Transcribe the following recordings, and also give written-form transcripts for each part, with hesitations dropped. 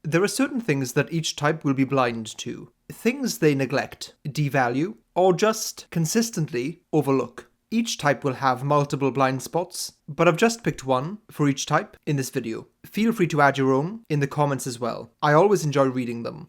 there are certain things that each type will be blind to. Things they neglect, devalue, or just consistently overlook. Each type will have multiple blind spots, but I've just picked one for each type in this video. Feel free to add your own in the comments as well. I always enjoy reading them.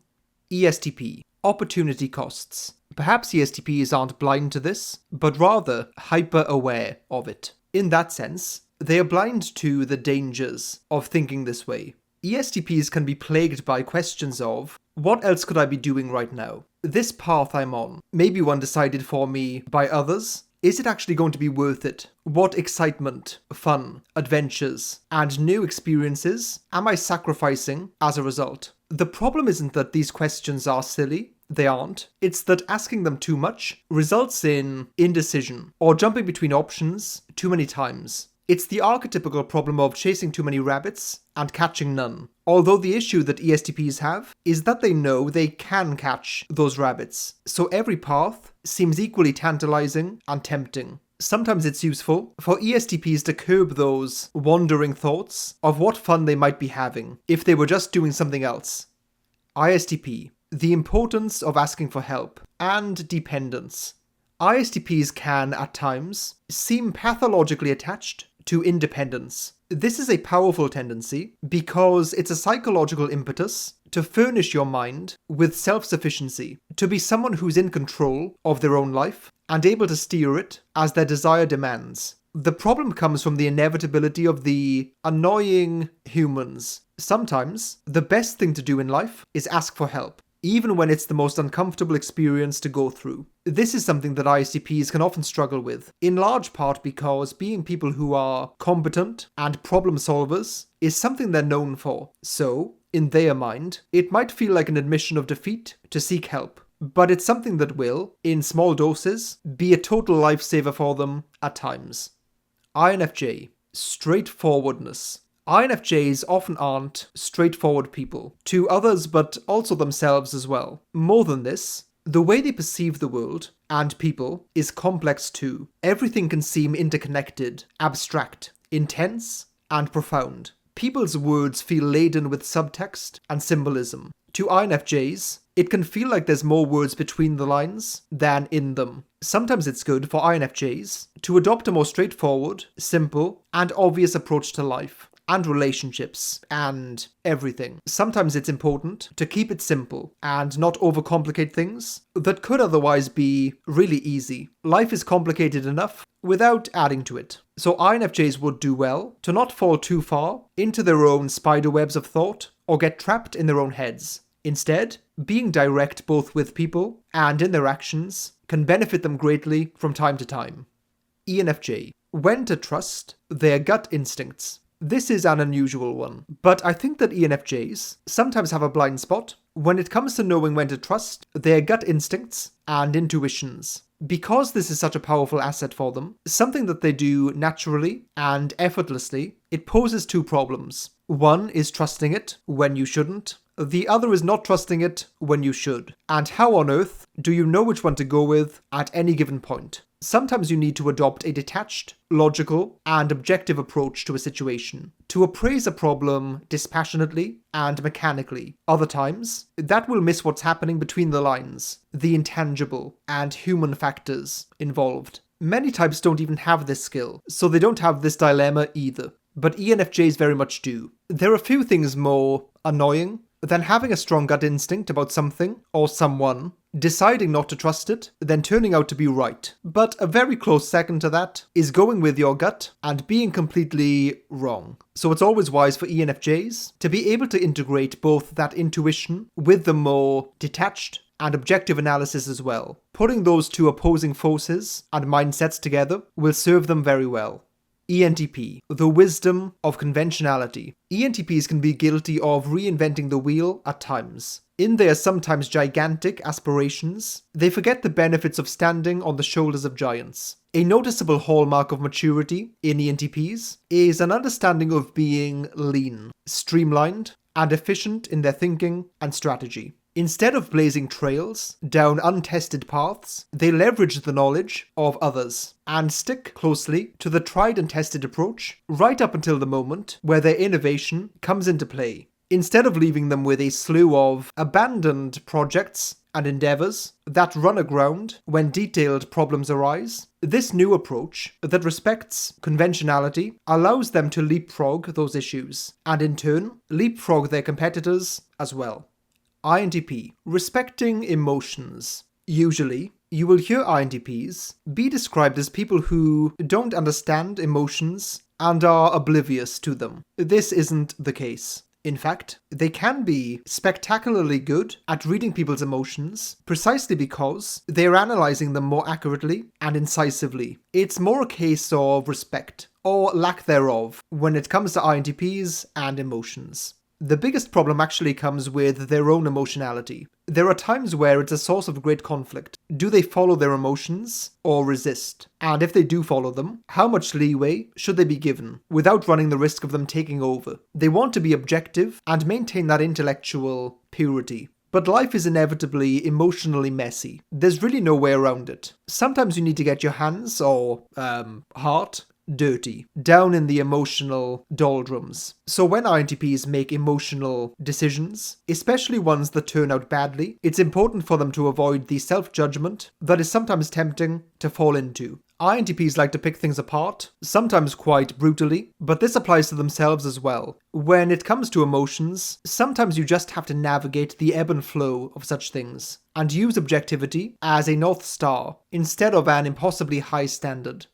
ESTP. Opportunity costs. Perhaps ESTPs aren't blind to this, but rather hyper-aware of it. In that sense, they are blind to the dangers of thinking this way. ESTPs can be plagued by questions of, what else could I be doing right now? This path I'm on, maybe one decided for me by others. Is it actually going to be worth it? What excitement, fun, adventures, and new experiences am I sacrificing as a result? The problem isn't that these questions are silly. They aren't. It's that asking them too much results in indecision or jumping between options too many times. It's the archetypical problem of chasing too many rabbits and catching none. Although the issue that ESTPs have is that they know they can catch those rabbits, so every path seems equally tantalizing and tempting. Sometimes it's useful for ESTPs to curb those wandering thoughts of what fun they might be having if they were just doing something else. ISTP. The importance of asking for help and dependence. ISTPs can, at times, seem pathologically attached to independence. This is a powerful tendency because it's a psychological impetus to furnish your mind with self-sufficiency, to be someone who's in control of their own life and able to steer it as their desire demands. The problem comes from the inevitability of the annoying humans. Sometimes, the best thing to do in life is ask for help, even when it's the most uncomfortable experience to go through. This is something that ISTPs can often struggle with, in large part because being people who are competent and problem solvers is something they're known for. So, in their mind, it might feel like an admission of defeat to seek help, but it's something that will, in small doses, be a total lifesaver for them at times. INFJ. Straightforwardness. INFJs often aren't straightforward people, to others but also themselves as well. More than this, the way they perceive the world and people is complex too. Everything can seem interconnected, abstract, intense, and profound. People's words feel laden with subtext and symbolism. To INFJs, it can feel like there's more words between the lines than in them. Sometimes it's good for INFJs to adopt a more straightforward, simple, and obvious approach to life and relationships, and everything. Sometimes it's important to keep it simple and not overcomplicate things that could otherwise be really easy. Life is complicated enough without adding to it. So INFJs would do well to not fall too far into their own spiderwebs of thought or get trapped in their own heads. Instead, being direct both with people and in their actions can benefit them greatly from time to time. ENFJ. When to trust their gut instincts. This is an unusual one, but I think that ENFJs sometimes have a blind spot when it comes to knowing when to trust their gut instincts and intuitions. Because this is such a powerful asset for them, something that they do naturally and effortlessly, it poses two problems. One is trusting it when you shouldn't. The other is not trusting it when you should. And how on earth do you know which one to go with at any given point? Sometimes you need to adopt a detached, logical, and objective approach to a situation, to appraise a problem dispassionately and mechanically. Other times, that will miss what's happening between the lines, the intangible and human factors involved. Many types don't even have this skill, so they don't have this dilemma either. But ENFJs very much do. There are few things more annoying than having a strong gut instinct about something or someone, deciding not to trust it, then turning out to be right. But a very close second to that is going with your gut and being completely wrong. So it's always wise for ENFJs to be able to integrate both that intuition with the more detached and objective analysis as well. Putting those two opposing forces and mindsets together will serve them very well. ENTP, the wisdom of conventionality. ENTPs can be guilty of reinventing the wheel at times. In their sometimes gigantic aspirations, they forget the benefits of standing on the shoulders of giants. A noticeable hallmark of maturity in ENTPs is an understanding of being lean, streamlined, and efficient in their thinking and strategy. Instead of blazing trails down untested paths, they leverage the knowledge of others and stick closely to the tried and tested approach right up until the moment where their innovation comes into play. Instead of leaving them with a slew of abandoned projects and endeavours that run aground when detailed problems arise, this new approach that respects conventionality allows them to leapfrog those issues, and in turn, leapfrog their competitors as well. INTP. Respecting emotions. Usually, you will hear INTPs be described as people who don't understand emotions and are oblivious to them. This isn't the case. In fact, they can be spectacularly good at reading people's emotions precisely because they're analysing them more accurately and incisively. It's more a case of respect, or lack thereof, when it comes to INTPs and emotions. The biggest problem actually comes with their own emotionality. There are times where it's a source of great conflict. Do they follow their emotions or resist? And if they do follow them, how much leeway should they be given without running the risk of them taking over? They want to be objective and maintain that intellectual purity. But life is inevitably emotionally messy. There's really no way around it. Sometimes you need to get your hands or heart dirty, down in the emotional doldrums. So when INTPs make emotional decisions, especially ones that turn out badly, it's important for them to avoid the self-judgment that is sometimes tempting to fall into. INTPs like to pick things apart, sometimes quite brutally, but this applies to themselves as well. When it comes to emotions, sometimes you just have to navigate the ebb and flow of such things, and use objectivity as a North Star instead of an impossibly high standard.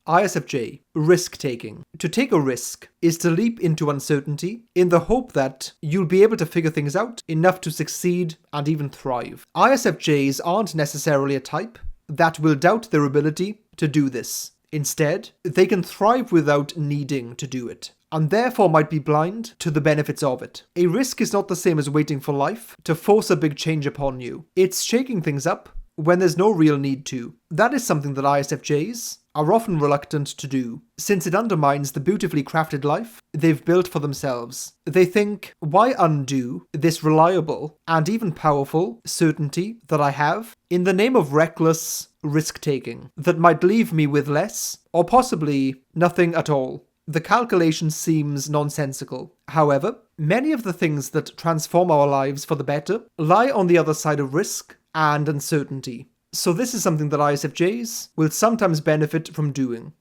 ISFJ. Risk-taking. To take a risk is to leap into uncertainty in the hope that you'll be able to figure things out enough to succeed and even thrive. ISFJs aren't necessarily a type that will doubt their ability to do this. Instead, they can thrive without needing to do it, and therefore might be blind to the benefits of it. A risk is not the same as waiting for life to force a big change upon you. It's shaking things up when there's no real need to. That is something that ISFJs are often reluctant to do, since it undermines the beautifully crafted life they've built for themselves. They think, why undo this reliable and even powerful certainty that I have in the name of reckless risk-taking that might leave me with less, or possibly nothing at all? The calculation seems nonsensical. However, many of the things that transform our lives for the better lie on the other side of risk and uncertainty. So this is something that ISFJs will sometimes benefit from doing.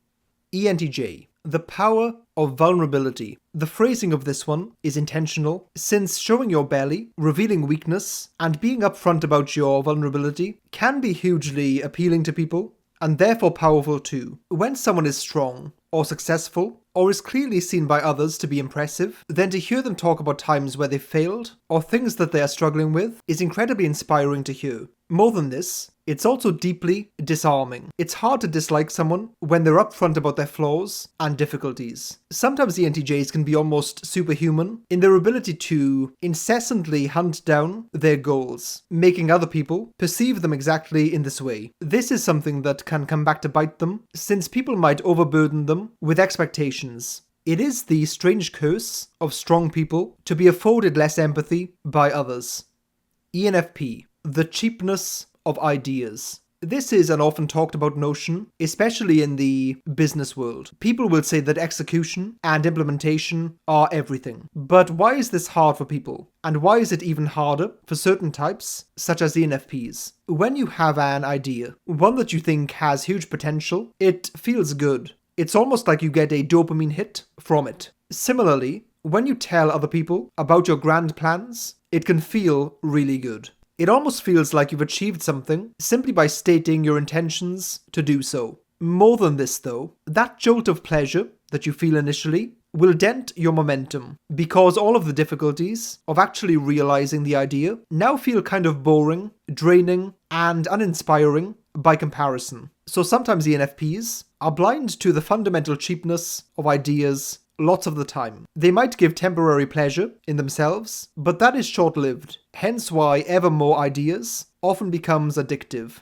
ENTJ. The power of vulnerability. The phrasing of this one is intentional, since showing your belly, revealing weakness, and being upfront about your vulnerability can be hugely appealing to people, and therefore powerful too. When someone is strong, or successful, or is clearly seen by others to be impressive, then to hear them talk about times where they failed, or things that they are struggling with, is incredibly inspiring to hear. More than this, it's also deeply disarming. It's hard to dislike someone when they're upfront about their flaws and difficulties. Sometimes ENTJs can be almost superhuman in their ability to incessantly hunt down their goals, making other people perceive them exactly in this way. This is something that can come back to bite them, since people might overburden them with expectations. It is the strange curse of strong people to be afforded less empathy by others. ENFP. The cheapness of ideas. This is an often talked about notion, especially in the business world. People will say that execution and implementation are everything. But why is this hard for people? And why is it even harder for certain types, such as ENFPs? When you have an idea, one that you think has huge potential, it feels good. It's almost like you get a dopamine hit from it. Similarly, when you tell other people about your grand plans, it can feel really good. It almost feels like you've achieved something simply by stating your intentions to do so. More than this though, that jolt of pleasure that you feel initially will dent your momentum, because all of the difficulties of actually realizing the idea now feel kind of boring, draining, and uninspiring by comparison. So sometimes ENFPs are blind to the fundamental cheapness of ideas lots of the time. They might give temporary pleasure in themselves, but that is short-lived, hence why ever more ideas often becomes addictive.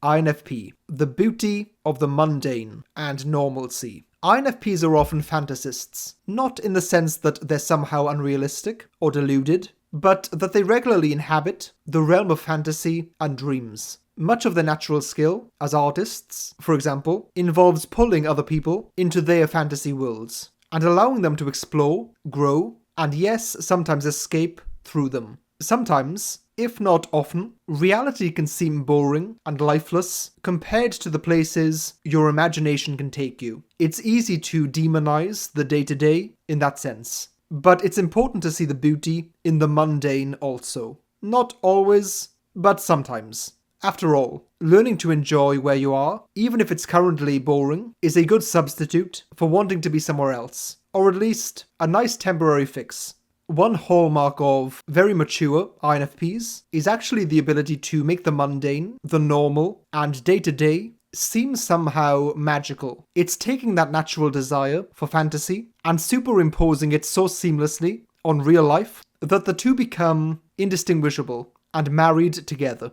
INFP. The beauty of the mundane and normalcy. INFPs are often fantasists, not in the sense that they're somehow unrealistic or deluded, but that they regularly inhabit the realm of fantasy and dreams. Much of their natural skill as artists, for example, involves pulling other people into their fantasy worlds and allowing them to explore, grow, and yes, sometimes escape through them. Sometimes, if not often, reality can seem boring and lifeless compared to the places your imagination can take you. It's easy to demonize the day-to-day in that sense. But it's important to see the beauty in the mundane also. Not always, but sometimes. After all, learning to enjoy where you are, even if it's currently boring, is a good substitute for wanting to be somewhere else. Or at least, a nice temporary fix. One hallmark of very mature INFPs is actually the ability to make the mundane, the normal, and day-to-day seem somehow magical. It's taking that natural desire for fantasy and superimposing it so seamlessly on real life that the two become indistinguishable and married together.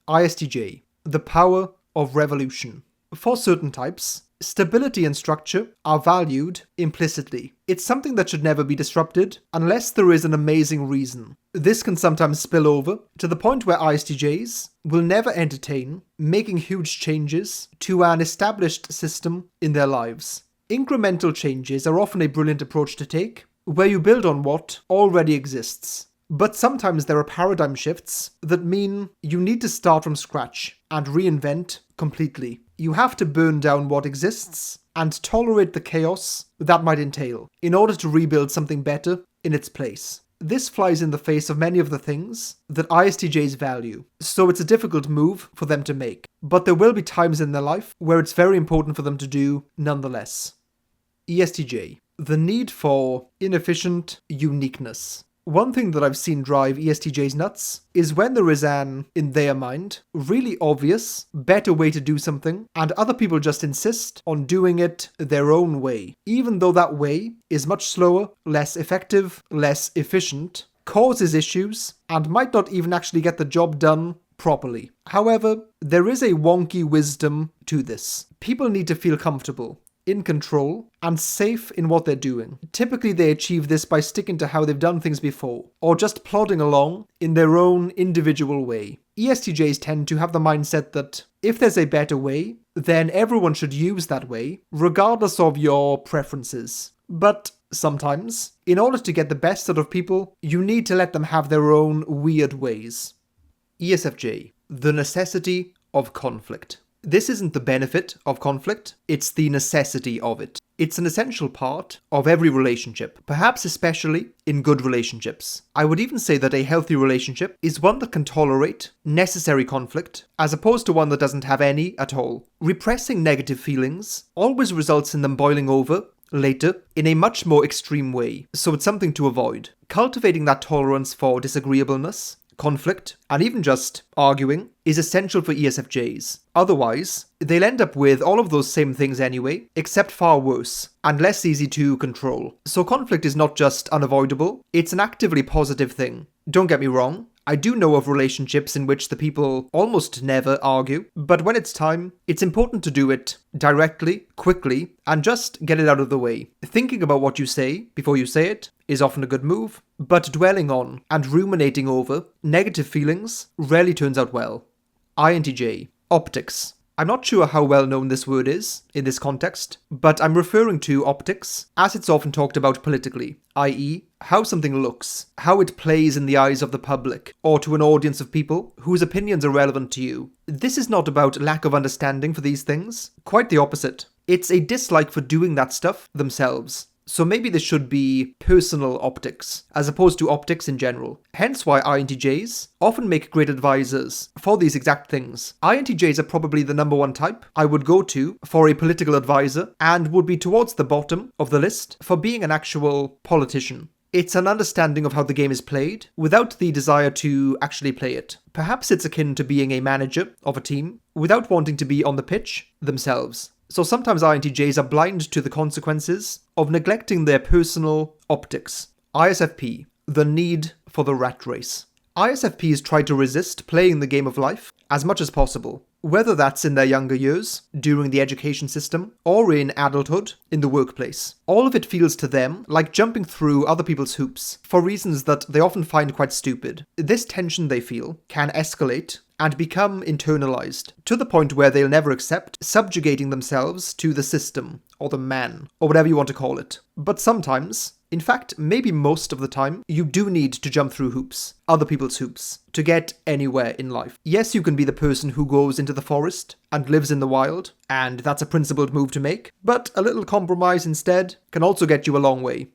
ISTJ, the power of revolution. For certain types, stability and structure are valued implicitly. It's something that should never be disrupted unless there is an amazing reason. This can sometimes spill over to the point where ISTJs will never entertain making huge changes to an established system in their lives. Incremental changes are often a brilliant approach to take, where you build on what already exists. But sometimes there are paradigm shifts that mean you need to start from scratch and reinvent completely. You have to burn down what exists and tolerate the chaos that might entail in order to rebuild something better in its place. This flies in the face of many of the things that ISTJs value, so it's a difficult move for them to make. But there will be times in their life where it's very important for them to do nonetheless. ESTJ, the need for inefficient uniqueness. One thing that I've seen drive ESTJs nuts is when there is an, in their mind, really obvious, better way to do something, and other people just insist on doing it their own way, even though that way is much slower, less effective, less efficient, causes issues, and might not even actually get the job done properly. However, there is a wonky wisdom to this. People need to feel comfortable, in control, and safe in what they're doing. Typically they achieve this by sticking to how they've done things before, or just plodding along in their own individual way. ESTJs tend to have the mindset that if there's a better way, then everyone should use that way, regardless of your preferences. But sometimes, in order to get the best out of people, you need to let them have their own weird ways. ESFJ, the necessity of conflict. This isn't the benefit of conflict, it's the necessity of it. It's an essential part of every relationship, perhaps especially in good relationships. I would even say that a healthy relationship is one that can tolerate necessary conflict, as opposed to one that doesn't have any at all. Repressing negative feelings always results in them boiling over later in a much more extreme way, so it's something to avoid. Cultivating that tolerance for disagreeableness, conflict, and even just arguing is essential for ESFJs. Otherwise, they'll end up with all of those same things anyway, except far worse, and less easy to control. So conflict is not just unavoidable, it's an actively positive thing. Don't get me wrong, I do know of relationships in which the people almost never argue, but when it's time, it's important to do it directly, quickly, and just get it out of the way. Thinking about what you say before you say it is often a good move, but dwelling on and ruminating over negative feelings rarely turns out well. INTJ, optics. I'm not sure how well known this word is in this context, but I'm referring to optics as it's often talked about politically, i.e., how something looks, how it plays in the eyes of the public, or to an audience of people whose opinions are relevant to you. This is not about lack of understanding for these things, quite the opposite. It's a dislike for doing that stuff themselves. So maybe this should be personal optics, as opposed to optics in general. Hence why INTJs often make great advisors for these exact things. INTJs are probably the number one type I would go to for a political advisor, and would be towards the bottom of the list for being an actual politician. It's an understanding of how the game is played, without the desire to actually play it. Perhaps it's akin to being a manager of a team, without wanting to be on the pitch themselves. So sometimes INTJs are blind to the consequences of neglecting their personal optics. ISFP, the need for the rat race. ISFPs try to resist playing the game of life as much as possible, whether that's in their younger years, during the education system, or in adulthood, in the workplace. All of it feels to them like jumping through other people's hoops, for reasons that they often find quite stupid. This tension they feel can escalate and become internalized, to the point where they'll never accept subjugating themselves to the system, or the man, or whatever you want to call it. But sometimes, In fact, maybe most of the time, you do need to jump through hoops, other people's hoops, to get anywhere in life. Yes, you can be the person who goes into the forest and lives in the wild, and that's a principled move to make, but a little compromise instead can also get you a long way.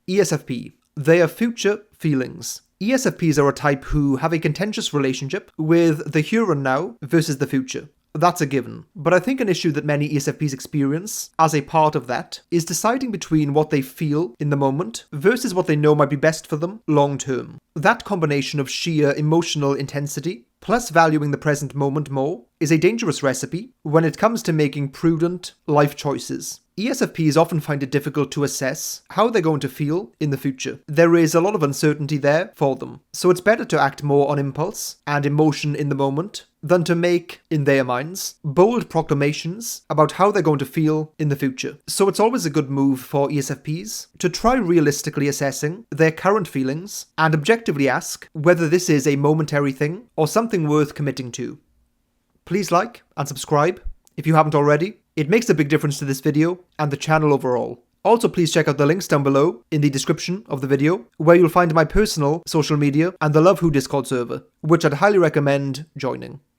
ESFP. They are future feelings. ESFPs are a type who have a contentious relationship with the here and now versus the future. That's a given. But I think an issue that many ESFPs experience as a part of that is deciding between what they feel in the moment versus what they know might be best for them long term. That combination of sheer emotional intensity plus valuing the present moment more is a dangerous recipe when it comes to making prudent life choices. ESFPs often find it difficult to assess how they're going to feel in the future. There is a lot of uncertainty there for them, so it's better to act more on impulse and emotion in the moment than to make, in their minds, bold proclamations about how they're going to feel in the future. So it's always a good move for ESFPs to try realistically assessing their current feelings and objectively ask whether this is a momentary thing or something worth committing to. Please like and subscribe if you haven't already. It makes a big difference to this video and the channel overall. Also, please check out the links down below in the description of the video, where you'll find my personal social media and the Love Who Discord server, which I'd highly recommend joining.